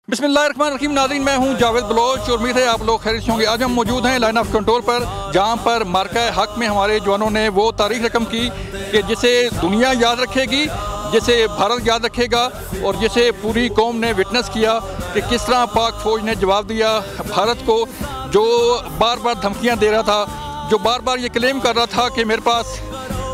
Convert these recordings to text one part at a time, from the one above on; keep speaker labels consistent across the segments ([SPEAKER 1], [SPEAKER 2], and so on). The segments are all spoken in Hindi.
[SPEAKER 1] बिस्मिल्लाहिर्रहमानिर्रहीम। नाज़रीन, मैं हूं जावेद बलोच और उम्मीद है आप लोग खैरियत से होंगे। आज हम मौजूद हैं लाइन ऑफ कंट्रोल पर, जहां पर मार्का हक में हमारे जवानों ने वो तारीख रकम की कि जिसे दुनिया याद रखेगी, जिसे भारत याद रखेगा और जिसे पूरी कौम ने विटनेस किया कि किस तरह पाक फ़ौज ने जवाब दिया भारत को, जो बार बार धमकियाँ दे रहा था, जो बार बार ये क्लेम कर रहा था कि मेरे पास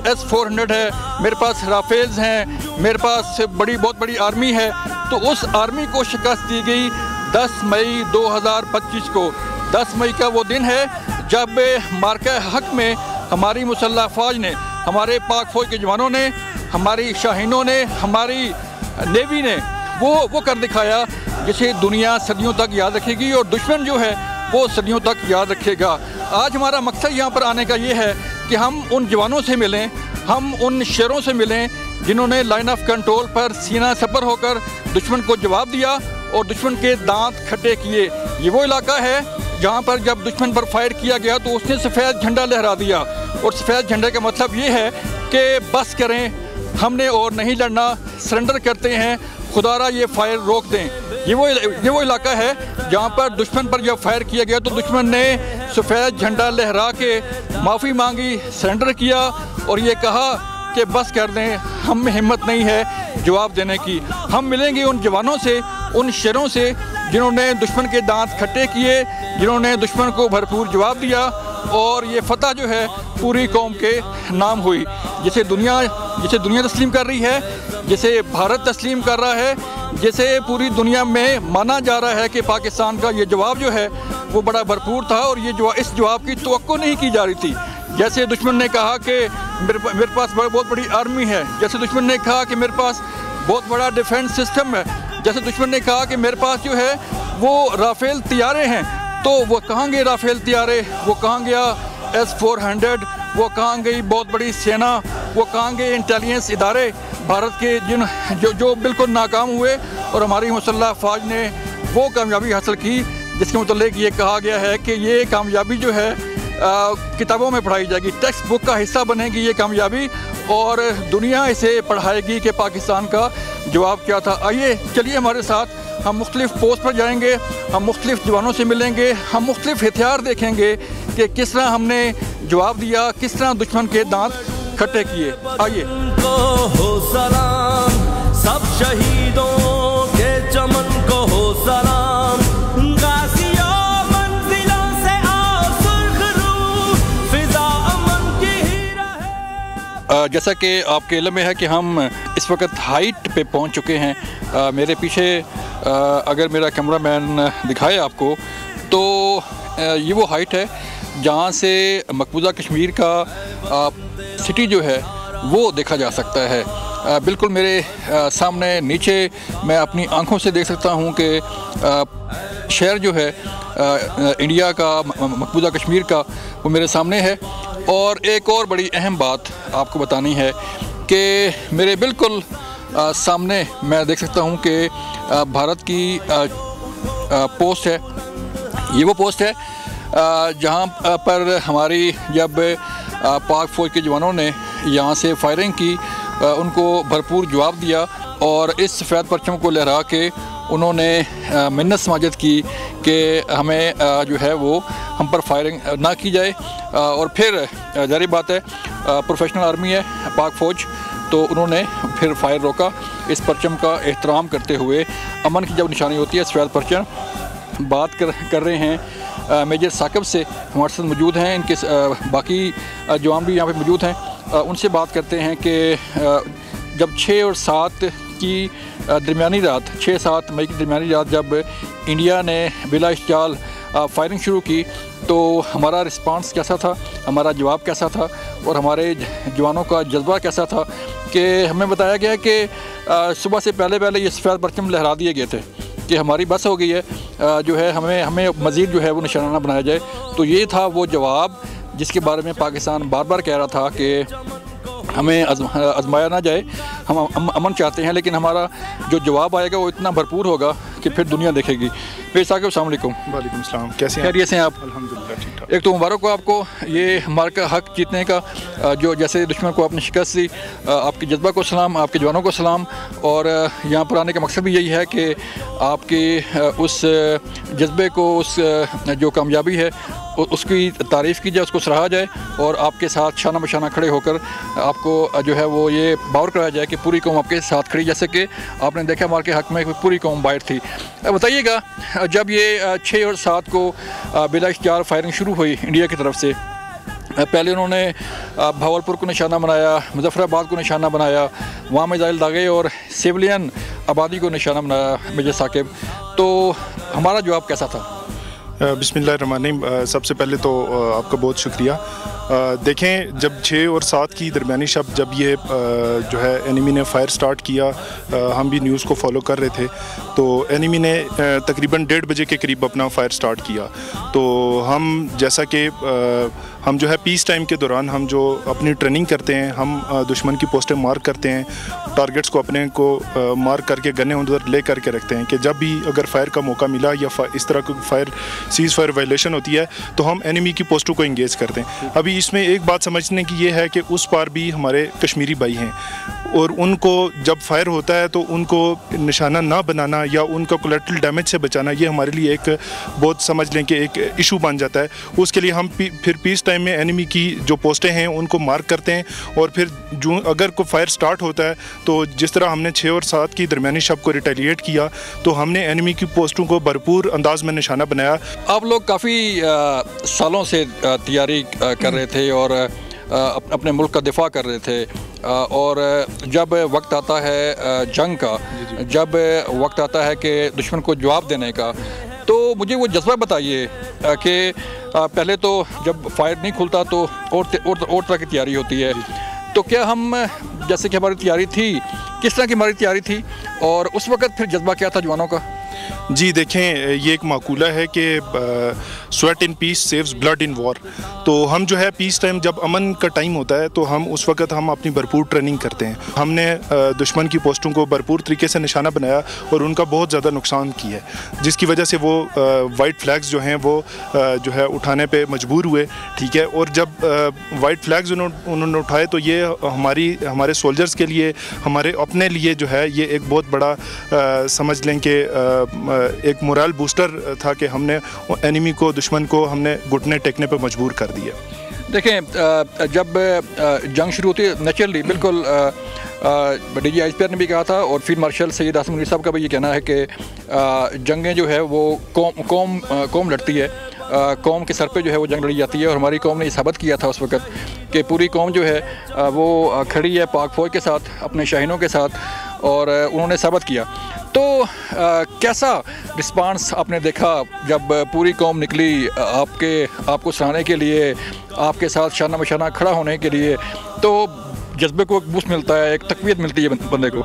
[SPEAKER 1] S-400 है, मेरे पास राफेल्स हैं, मेरे पास बहुत बड़ी आर्मी है। तो उस आर्मी को शिकस्त दी गई 10 मई 2025 को। 10 मई का वो दिन है जब मार्का हक में हमारी मुसल्लह फ़ौज ने, हमारे पाक फ़ौज के जवानों ने, हमारी शाहीनों ने, हमारी नेवी ने वो कर दिखाया जिसे दुनिया सदियों तक याद रखेगी और दुश्मन जो है वो सदियों तक याद रखेगा। आज हमारा मकसद यहाँ पर आने का ये है कि हम उन जवानों से मिलें, हम उन शेरों से मिलें जिन्होंने लाइन ऑफ कंट्रोल पर सीना सपर होकर दुश्मन को जवाब दिया और दुश्मन के दांत खट्टे किए। ये वो इलाका है जहाँ पर जब दुश्मन पर फायर किया गया तो उसने सफ़ेद झंडा लहरा दिया, और सफ़ेद झंडे का मतलब ये है कि बस करें, हमने और नहीं लड़ना, सरेंडर करते हैं, खुदारा ये फायर रोक दें। ये वो इलाका है जहाँ पर दुश्मन पर जब फायर किया गया तो दुश्मन ने सफ़ेद झंडा लहरा के माफ़ी मांगी, सरेंडर किया और ये कहा कि बस कर दें, हम में हिम्मत नहीं है जवाब देने की। हम मिलेंगे उन जवानों से, उन शेरों से जिन्होंने दुश्मन के दांत खट्टे किए, जिन्होंने दुश्मन को भरपूर जवाब दिया और ये फतह जो है पूरी कौम के नाम हुई, जिसे दुनिया तस्लीम कर रही है, जिसे भारत तस्लीम कर रहा है, जिसे पूरी दुनिया में माना जा रहा है कि पाकिस्तान का ये जवाब जो है वो बड़ा भरपूर था और इस जवाब की तवक्को नहीं की जा रही थी। जैसे दुश्मन ने कहा कि मेरे पास बहुत बड़ी आर्मी है, जैसे दुश्मन ने कहा कि मेरे पास बहुत बड़ा डिफेंस सिस्टम है, जैसे दुश्मन ने कहा कि मेरे पास जो है वो राफेल तैयारे हैं, तो वो कहाँ गए राफेल तैयारे, वो कहाँ गया S-400, वो कहाँ गई बहुत बड़ी सेना, वो कहाँ गए इंटेलिजेंस इदारे भारत के जो बिल्कुल नाकाम हुए और हमारी मुसल्लह फ़ौज ने वो कामयाबी हासिल की जिसके मुतल्लिक़ ये कहा गया है कि ये कामयाबी जो है किताबों में पढ़ाई जाएगी, टेक्स्ट बुक का हिस्सा बनेगी ये कामयाबी और दुनिया इसे पढ़ाएगी कि पाकिस्तान का जवाब क्या था। आइए चलिए हमारे साथ, हम मुख्तलिफ़ पोस्ट पर जाएंगे, हम मुख्तलिफ़ जवानों से मिलेंगे, हम मुख्तलिफ़ हथियार देखेंगे कि किस तरह हमने जवाब दिया, किस तरह दुश्मन के दांत खट्टे किए। आइए। सब शहीदों के चमन को हो सलाम, जैसा कि आपके इल्म में है कि हम इस वक्त हाइट पे पहुंच चुके हैं। मेरे पीछे अगर मेरा कैमरामैन दिखाए आपको तो ये वो हाइट है जहां से मकबूजा कश्मीर का सिटी जो है वो देखा जा सकता है। बिल्कुल मेरे सामने नीचे मैं अपनी आंखों से देख सकता हूं कि शहर जो है इंडिया का, मकबूजा कश्मीर का, वो मेरे सामने है। और एक और बड़ी अहम बात आपको बतानी है कि मेरे बिल्कुल सामने मैं देख सकता हूं कि भारत की पोस्ट है। ये वो पोस्ट है जहां पर हमारी जब पाक फ़ौज के जवानों ने यहाँ से फायरिंग की, उनको भरपूर जवाब दिया और इस सफ़ेद परचम को लहरा के उन्होंने मिन्नत समाजत की कि हमें जो है वो हम पर फायरिंग ना की जाए। और फिर जारी बात है, प्रोफेशनल आर्मी है पाक फ़ौज, तो उन्होंने फिर फायर रोका इस परचम का एहतराम करते हुए। अमन की जब निशानी होती है सफ़ेद परचम। बात कर रहे हैं मेजर साकिब से, हमारे साथ मौजूद हैं, इनके बाकी जवान भी यहाँ पे मौजूद हैं। उनसे बात करते हैं कि जब 6 और 7 की दरमियानी रात, 6-7 मई की दरमियानी रात जब इंडिया ने बिला इश्तियाल फायरिंग शुरू की तो हमारा रिस्पांस कैसा था, हमारा जवाब कैसा था और हमारे जवानों का जज्बा कैसा था। कि हमें बताया गया कि सुबह से पहले ये सफ़ेद परचम लहरा दिए गए थे कि हमारी बस हो गई है, जो है हमें मज़ीद जो है वो निशाना बनाया जाए। तो ये था वो जवाब जिसके बारे में पाकिस्तान बार बार कह रहा था कि हमें आजमाया ना जाए, हम अमन चाहते हैं, लेकिन हमारा जो जवाब आएगा वो इतना भरपूर होगा कि फिर दुनिया देखेगी। फिर साकिब अस्सलाम वालेकुम।
[SPEAKER 2] वालेकुम सलाम, कैसे हैं?
[SPEAKER 1] खैरियत से हैं आप?
[SPEAKER 2] अल्हम्दुलिल्लाह ठीक ठाक।
[SPEAKER 1] एक तो मुबारक हो आपको ये मार्का हक जीतने का, जो जैसे दुश्मन को आपने शिकस्त दी, आपके जज्बा को सलाम, आपके जवानों को सलाम। और यहाँ पर आने का मकसद भी यही है कि आपके उस जज्बे को, उस जो कामयाबी है उसकी तारीफ़ की जाए, उसको सराहा जाए और आपके साथ शाना बशाना खड़े होकर आपको जो है वो ये बावर कराया जाए कि पूरी कौम आपके साथ खड़ी, जैसे कि आपने देखा मार के हक में पूरी कौम बाहर थी। बताइएगा, जब ये 6 और 7 को बिला इख्तियार फायरिंग शुरू हुई इंडिया की तरफ से, पहले उन्होंने भावलपुर को निशाना बनाया, मुजफ्फराबाद को निशाना बनाया, वहाँ मिसाइल दागे और सिविलियन आबादी को निशाना बनाया मेजर साकिब, तो हमारा जवाब कैसा था?
[SPEAKER 2] बिस्मिल्लाहिर्रहमानिर्रहीम। सबसे पहले तो आपका बहुत शुक्रिया। देखें, जब 6 और 7 की दरमियानी शब जब ये जो है एनिमी ने फ़ायर स्टार्ट किया, हम भी न्यूज़ को फॉलो कर रहे थे, तो एनिमी ने तकरीबन 1:30 बजे के करीब अपना फ़ायर स्टार्ट किया। तो हम जैसा कि हम जो है पीस टाइम के दौरान हम जो अपनी ट्रेनिंग करते हैं, हम दुश्मन की पोस्टें मार्क करते हैं, टारगेट्स को अपने को मार्क करके गन्ने उधर ले करके रखते हैं कि जब भी अगर फायर का मौका मिला या इस तरह की सीज़ फायर वायलेशन होती है तो हम एनिमी की पोस्टों को इंगेज करते हैं। अभी इसमें एक बात समझने की ये है कि उस पार भी हमारे कश्मीरी भाई हैं और उनको जब फायर होता है तो उनको निशाना ना बनाना या उनका कोलेटरल डैमेज से बचाना, ये हमारे लिए एक बहुत समझ लें कि एक इशू बन जाता है। उसके लिए हम फिर पीस टाइम में एनिमी की जो पोस्टें हैं उनको मार्क करते हैं और फिर जो अगर कोई फायर स्टार्ट होता है तो जिस तरह हमने 6 और 7 की दरमियानी शब को रिटेलिएट किया तो हमने एनिमी की पोस्टों को भरपूर अंदाज में निशाना बनाया।
[SPEAKER 1] आप लोग काफ़ी सालों से तैयारी कर रहे थे और अपने मुल्क का दिफा कर रहे थे, और जब वक्त आता है जंग का, जब वक्त आता है कि दुश्मन को जवाब देने का, तो मुझे वो जज्बा बताइए कि पहले तो जब फायर नहीं खुलता तो और तरह की तैयारी होती है, तो क्या हम जैसे कि हमारी तैयारी थी, किस तरह की हमारी तैयारी थी और उस वक़्त फिर जज्बा क्या था जवानों का?
[SPEAKER 2] जी देखें, ये एक माकूला है कि sweat in peace saves blood in war. तो हम जो है पीस टाइम जब अमन का टाइम होता है तो हम उस वक्त हम अपनी भरपूर ट्रेनिंग करते हैं। हमने दुश्मन की पोस्टों को भरपूर तरीके से निशाना बनाया और उनका बहुत ज़्यादा नुकसान किया है, जिसकी वजह से वो वाइट फ्लैग्स जो हैं वो जो है उठाने पे मजबूर हुए। ठीक है, और जब वाइट फ्लैग्स उन्होंने उठाए तो ये हमारे सोल्जर्स के लिए, हमारे अपने लिए जो है ये एक बहुत बड़ा समझ लें कि एक मोरल बूस्टर था कि हमने एनिमी को, दुश्मन को हमने घुटने टेकने पर मजबूर कर दिया।
[SPEAKER 1] देखें, जब जंग शुरू होती है नेचुरली, बिल्कुल DGI ने भी कहा था और फील्ड मार्शल सैयद आसिम मुनीर साहब का भी ये कहना है कि जंगें जो है वो कौम लड़ती है, कौम के सर पे जो है वो जंग लड़ी जाती है, और हमारी कौम ने ये साबित किया था उस वक़्त कि पूरी कौम जो है वो खड़ी है पाक फ़ौज के साथ, अपने शाहीनों के साथ, और उन्होंने साबित किया। तो कैसा रिस्पांस आपने देखा जब पूरी कौम निकली आपको सराहने के लिए, आपके साथ शाना बशाना खड़ा होने के लिए? तो जज्बे को एक बूस्ट मिलता है, एक तकवीत मिलती है बंदे को।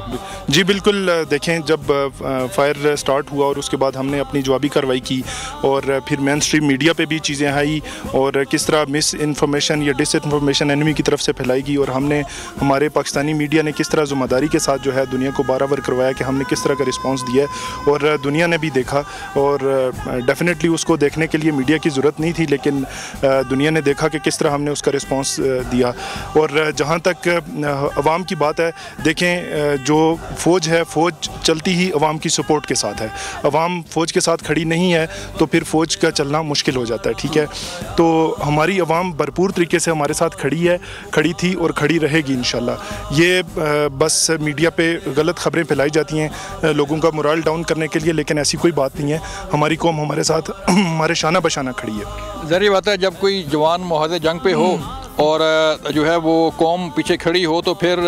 [SPEAKER 2] जी बिल्कुल। देखें, जब फायर स्टार्ट हुआ और उसके बाद हमने अपनी जवाबी कार्रवाई की और फिर मेन स्ट्रीम मीडिया पे भी चीज़ें आई और किस तरह मिस इन्फॉर्मेशन या डिस इन्फॉर्मेशन एनिमी की तरफ से फैलाई गई, और हमने हमारे पाकिस्तानी मीडिया ने किस तरह ज़िम्मेदारी के साथ जो है दुनिया को बाराबर करवाया कि हमने किस तरह का रिस्पॉन्स दिया है, और दुनिया ने भी देखा। और डेफिनेटली उसको देखने के लिए मीडिया की ज़रूरत नहीं थी, लेकिन दुनिया ने देखा कि किस तरह हमने उसका रिस्पॉन्स दिया। और जहाँ तक अवाम की बात है, देखें जो फ़ौज है, फ़ौज चलती ही अवाम की सपोर्ट के साथ है। अवाम फ़ौज के साथ खड़ी नहीं है तो फिर फ़ौज का चलना मुश्किल हो जाता है। ठीक है, तो हमारी अवाम भरपूर तरीके से हमारे साथ खड़ी थी और खड़ी रहेगी इंशाल्लाह। ये बस मीडिया पे गलत खबरें फैलाई जाती हैं लोगों का मोरल डाउन करने के लिए, लेकिन ऐसी कोई बात नहीं है। हमारी कौम हमारे साथ हमारे शाना बशाना खड़ी है।
[SPEAKER 1] ज़रूरी बात है, जब कोई जवान मुहाज़े जंग पे हो और जो है वो कौम पीछे खड़ी हो तो फिर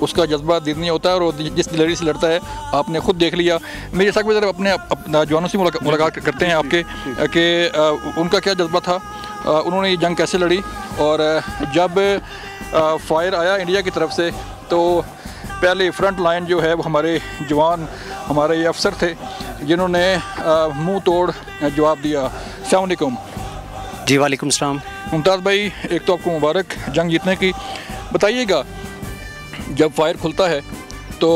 [SPEAKER 1] उसका जज्बा दीदनी होता है, और जिस लड़ी से लड़ता है आपने खुद देख लिया। मेरे साथ भी ज़रा अपने जवानों से मुलाकात करते हैं आपके कि उनका क्या जज्बा था, उन्होंने ये जंग कैसे लड़ी, और जब फायर आया इंडिया की तरफ से तो पहले फ्रंट लाइन जो है वो हमारे जवान, हमारे ये अफसर थे जिन्होंने मुँह तोड़ जवाब दिया। अस्सलाम वालेकुम।
[SPEAKER 3] जी वालेकुम सलाम।
[SPEAKER 1] मुमताज़ भाई, एक तो आपको मुबारक जंग जीतने की। बताइएगा, जब फायर खुलता है तो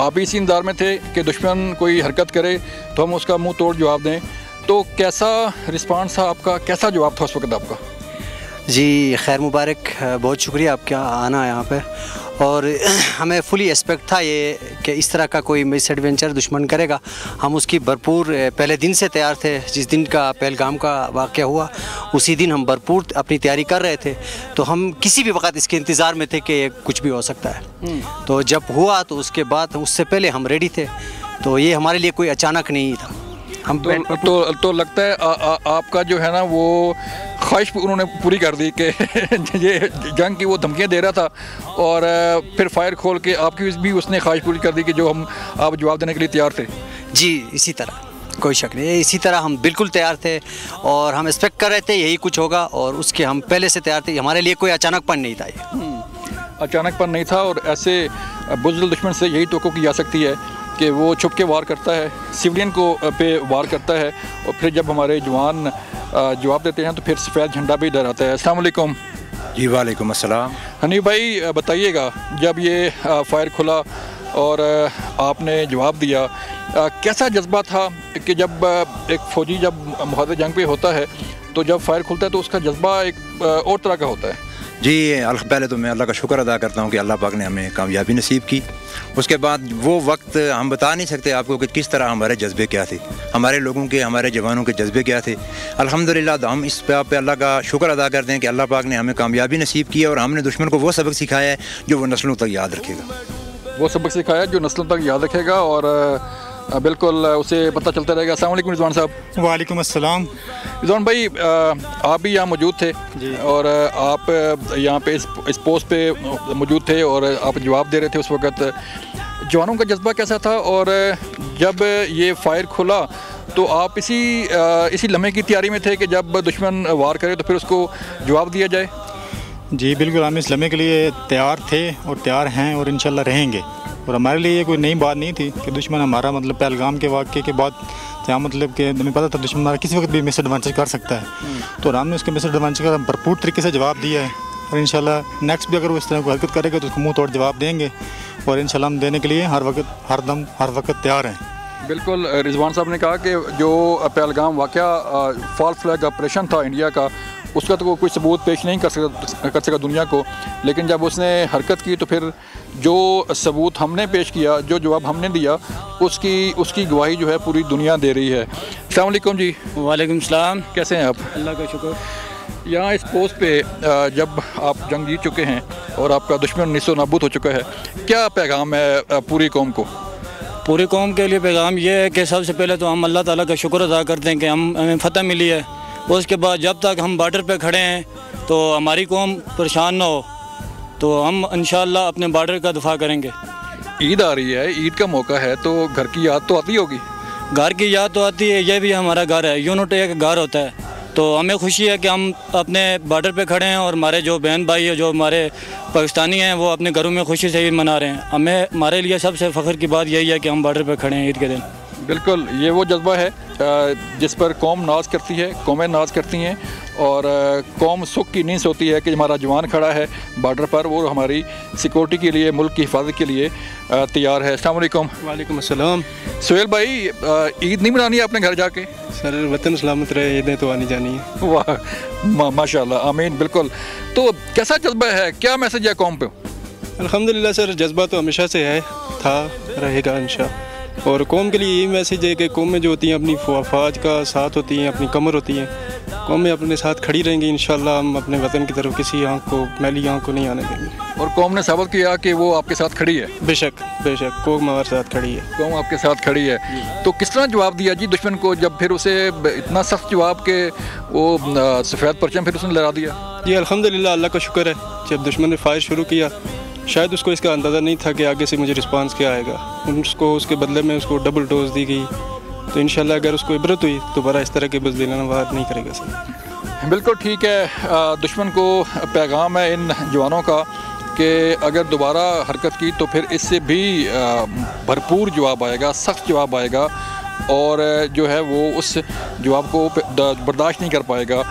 [SPEAKER 1] आप भी इसी इंतजार में थे कि दुश्मन कोई हरकत करे तो हम उसका मुंह तोड़ जवाब दें। तो कैसा रिस्पांस था आपका, कैसा जवाब था उस वक्त आपका?
[SPEAKER 3] जी खैर मुबारक, बहुत शुक्रिया आपका आना यहाँ पर। और हमें फुली एक्सपेक्ट था ये कि इस तरह का कोई मिस एडवेंचर दुश्मन करेगा। हम उसकी भरपूर पहले दिन से तैयार थे। जिस दिन का पहलगाम का वाक़या हुआ उसी दिन हम भरपूर अपनी तैयारी कर रहे थे। तो हम किसी भी वक्त इसके इंतज़ार में थे कि कुछ भी हो सकता है। तो जब हुआ तो उसके बाद उससे पहले हम रेडी थे। तो ये हमारे लिए कोई अचानक नहीं था। हम
[SPEAKER 1] तो लगता है आपका जो है ना वो ख्वाहिश उन्होंने पूरी कर दी कि ये जंग की वो धमकियाँ दे रहा था और फिर फायर खोल के आपकी भी उसने ख्वाहिश पूरी कर दी कि जो आप जवाब देने के लिए तैयार थे।
[SPEAKER 3] जी इसी तरह, कोई शक नहीं, इसी तरह हम बिल्कुल तैयार थे और हम एक्सपेक्ट कर रहे थे यही कुछ होगा और उसके हम पहले से तैयार थे। हमारे लिए कोई अचानकपन नहीं था ये।
[SPEAKER 1] अचानकपन नहीं था और ऐसे बुज़दिल दुश्मन से यही तवक्को की जा सकती है कि वो छुप के वार करता है, सिविलियन को पे वार करता है और फिर जब हमारे जवान जवाब देते हैं तो फिर सफ़ेद झंडा भी लहराता है। अस्सलाम वालेकुम।
[SPEAKER 4] जी वालेकुम अस्सलाम।
[SPEAKER 1] हनीफ भाई बताइएगा, जब ये फायर खुला और आपने जवाब दिया, कैसा जज्बा था कि जब एक फ़ौजी जब मुहादे जंग पे होता है तो जब फायर खुलता है तो उसका जज्बा एक और तरह का होता है?
[SPEAKER 4] जी पहले तो मैं अल्लाह का शुक्र अदा करता हूँ कि अल्लाह पाक ने हमें कामयाबी नसीब की। उसके बाद वो वक्त हम बता नहीं सकते आपको कि किस तरह हमारे जज्बे क्या थे, हमारे लोगों के, हमारे जवानों के जज्बे क्या थे। अल्हम्दुलिल्लाह हम इस पे अल्लाह का शुक्र अदा करते हैं कि अल्लाह पाक ने हमें कामयाबी नसीब की और हमने दुश्मन को वो सबक सिखाया है जो वो नस्लों तक याद रखेगा।
[SPEAKER 1] वो सबक सिखाया जो नस्लों तक याद रखेगा और बिल्कुल उसे पता चलता रहेगा। अस्सलाम वालेकुम रिजवान साहब।
[SPEAKER 2] वालेकुम अस्सलाम।
[SPEAKER 1] रिजवान भाई आप भी यहाँ मौजूद थे और आप यहाँ पे इस पोस्ट पे मौजूद थे और आप जवाब दे रहे थे। उस वक्त जवानों का जज्बा कैसा था और जब ये फायर खुला तो आप इसी लम्हे की तैयारी में थे कि जब दुश्मन वार करे तो फिर उसको जवाब दिया जाए?
[SPEAKER 5] जी बिल्कुल, हम इस लम्हे के लिए तैयार थे और तैयार हैं और इंशाल्लाह रहेंगे। और हमारे लिए ये कोई नई बात नहीं थी कि दुश्मन हमारा मतलब पहलगाम के वाक़े के बाद जहाँ मतलब कि हमें पता था दुश्मन हमारा किसी वक्त भी मिस एडवांटेज कर सकता है। तो हमने उसके मिस एडवांटेज का भरपूर तरीके से जवाब दिया है और इंशाल्लाह नेक्स्ट भी अगर वो इस तरह को हरकत करेगा तो उसको मुँह तोड़ जवाब देंगे और इंशाल्लाह हम देने के लिए हर वक्त तैयार हैं।
[SPEAKER 1] बिल्कुल, रिजवान साहब ने कहा कि जो पहलगाम वाक़या फॉल्स फ्लैग ऑपरेशन था इंडिया का, उसका तो कोई सबूत पेश नहीं कर सका दुनिया को, लेकिन जब उसने हरकत की तो फिर जो सबूत हमने पेश किया, जो जवाब हमने दिया, उसकी गवाही जो है पूरी दुनिया दे रही है। अस्सलाम वालेकुम जी।
[SPEAKER 6] वालेकुम सलाम।
[SPEAKER 1] कैसे हैं आप?
[SPEAKER 6] अल्लाह का शुक्र।
[SPEAKER 1] यहाँ इस पोस्ट पे जब आप जंग जीत चुके हैं और आपका दुश्मन निस्सो नाबूद हो चुका है, क्या पैगाम है पूरी कौम को?
[SPEAKER 6] पूरी कौम के लिए पैगाम ये है कि सबसे पहले तो हम अल्लाह ताला का शुक्र अदा करते हैं कि हमें फ़तह मिली है। उसके बाद जब तक हम बॉर्डर पे खड़े हैं तो हमारी कौम परेशान ना हो, तो हम इंशाअल्लाह अपने बॉर्डर का दिफा करेंगे।
[SPEAKER 1] ईद आ रही है, ईद का मौका है तो घर की याद तो आती होगी?
[SPEAKER 6] घर की याद तो आती है, ये भी हमारा घर है, यूनिट एक घर होता है। तो हमें खुशी है कि हम अपने बॉर्डर पे खड़े हैं और हमारे जो बहन भाई है, जो हमारे पाकिस्तानी हैं, वो अपने घरों में खुशी से ईद मना रहे हैं। हमारे लिए सबसे फ़ख्र की बात यही है कि हम बॉर्डर पे खड़े हैं ईद के दिन।
[SPEAKER 1] बिल्कुल, ये वो जज्बा है जिस पर कौम नाज करती है, कौमें नाज करती हैं और कौम सुख की नींद सोती है कि हमारा जवान खड़ा है बॉर्डर पर, वो हमारी सिक्योरिटी के लिए, मुल्क की हिफाजत के लिए तैयार है। अस्सलाम वालेकुम।
[SPEAKER 7] वालेकुम अस्सलाम।
[SPEAKER 1] सोहेल भाई, ईद नहीं मनानी है अपने घर जाके?
[SPEAKER 7] सर वतन सलामत रहे, ईदें तो आनी जानी है।
[SPEAKER 1] वाह माशाल्लाह, आमीन। बिल्कुल, तो कैसा जज्बा है, क्या मैसेज है कौम पे?
[SPEAKER 7] अल्हम्दुलिल्लाह सर, जज्बा तो हमेशा से है, था, रहेगा इंशाअल्लाह। और कौम के लिए यही मैसेज है कि कौमें जो होती हैं अपनी अफवाज का साथ होती हैं, अपनी कमर होती हैं, कौमें अपने साथ खड़ी रहेंगी इंशाअल्लाह। हम अपने वतन की तरफ किसी आँख को, मैली आँख को नहीं आने देंगे।
[SPEAKER 1] और कौम ने साबित किया कि वो आपके साथ खड़ी है।
[SPEAKER 7] बेशक बेशक, कौम हमारे साथ खड़ी है।
[SPEAKER 1] कौम आपके साथ खड़ी है। तो किस तरह जवाब दिया जी दुश्मन को, जब फिर उसे इतना सख्त जवाब के वो सफ़ेद परचम फिर उसने लहरा दिया?
[SPEAKER 7] जी अल्हम्दुलिल्लाह, अल्लाह का शुक्र है, जब दुश्मन ने फायर शुरू किया शायद उसको इसका अंदाज़ा नहीं था कि आगे से मुझे रिस्पांस क्या आएगा। उसको उसके बदले में उसको डबल डोज दी गई। तो इंशाल्लाह अगर उसको इबरत हुई दोबारा इस तरह के बुज़दिलाना वार नहीं करेगा सर।
[SPEAKER 1] बिल्कुल ठीक है। दुश्मन को पैगाम है इन जवानों का कि अगर दोबारा हरकत की तो फिर इससे भी भरपूर जवाब आएगा, सख्त जवाब आएगा और जो है वो उस जवाब को बर्दाश्त नहीं कर पाएगा।